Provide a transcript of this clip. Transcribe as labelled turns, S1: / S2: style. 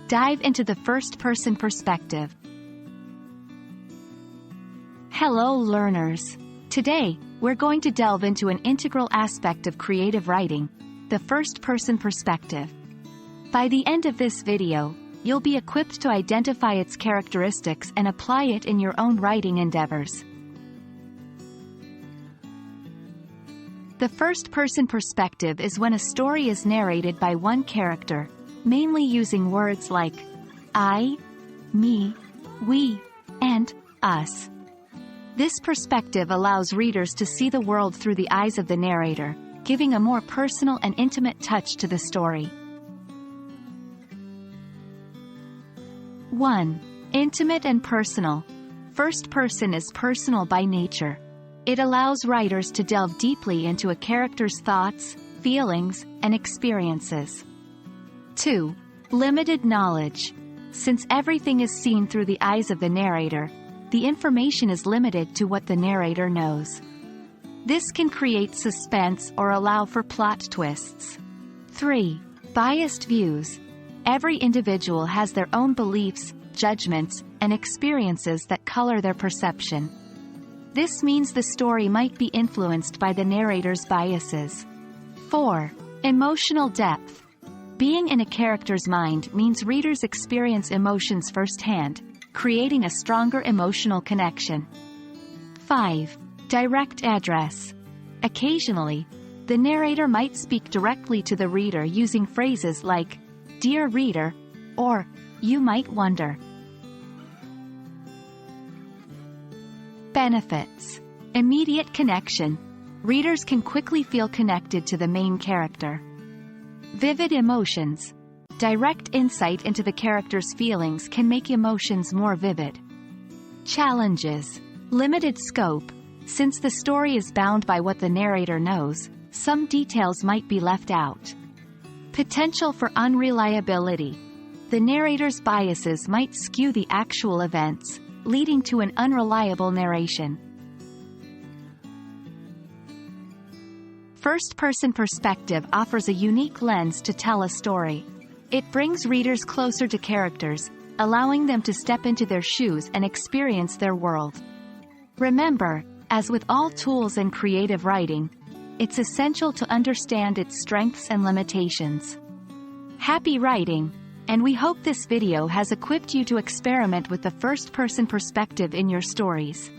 S1: dive into the first-person perspective. Hello, learners. Today, we're going to delve into an integral aspect of creative writing, the first-person perspective. By the end of this video, you'll be equipped to identify its characteristics and apply it in your own writing endeavors. The first-person perspective is when a story is narrated by one character, mainly using words like I, me, we, and us. This perspective allows readers to see the world through the eyes of the narrator, giving a more personal and intimate touch to the story. 1. Intimate and personal. First person is personal by nature. It allows writers to delve deeply into a character's thoughts, feelings, and experiences. 2. Limited knowledge. Since everything is seen through the eyes of the narrator, the information is limited to what the narrator knows. This can create suspense or allow for plot twists. 3. Biased views. Every individual has their own beliefs, judgments, and experiences that color their perception. This means the story might be influenced by the narrator's biases. 4. Emotional depth. Being in a character's mind means readers experience emotions firsthand, creating a stronger emotional connection. 5. Direct address. Occasionally, the narrator might speak directly to the reader using phrases like, "Dear reader," or "You might wonder." Benefits. Immediate connection. Readers can quickly feel connected to the main character. Vivid emotions. Direct insight into the character's feelings can make emotions more vivid. Challenges. Limited scope. Since the story is bound by what the narrator knows, some details might be left out. Potential for unreliability. The narrator's biases might skew the actual events, leading to an unreliable narration. First-person perspective offers a unique lens to tell a story. It brings readers closer to characters, allowing them to step into their shoes and experience their world. Remember, as with all tools in creative writing, it's essential to understand its strengths and limitations. Happy writing, and we hope this video has equipped you to experiment with the first-person perspective in your stories.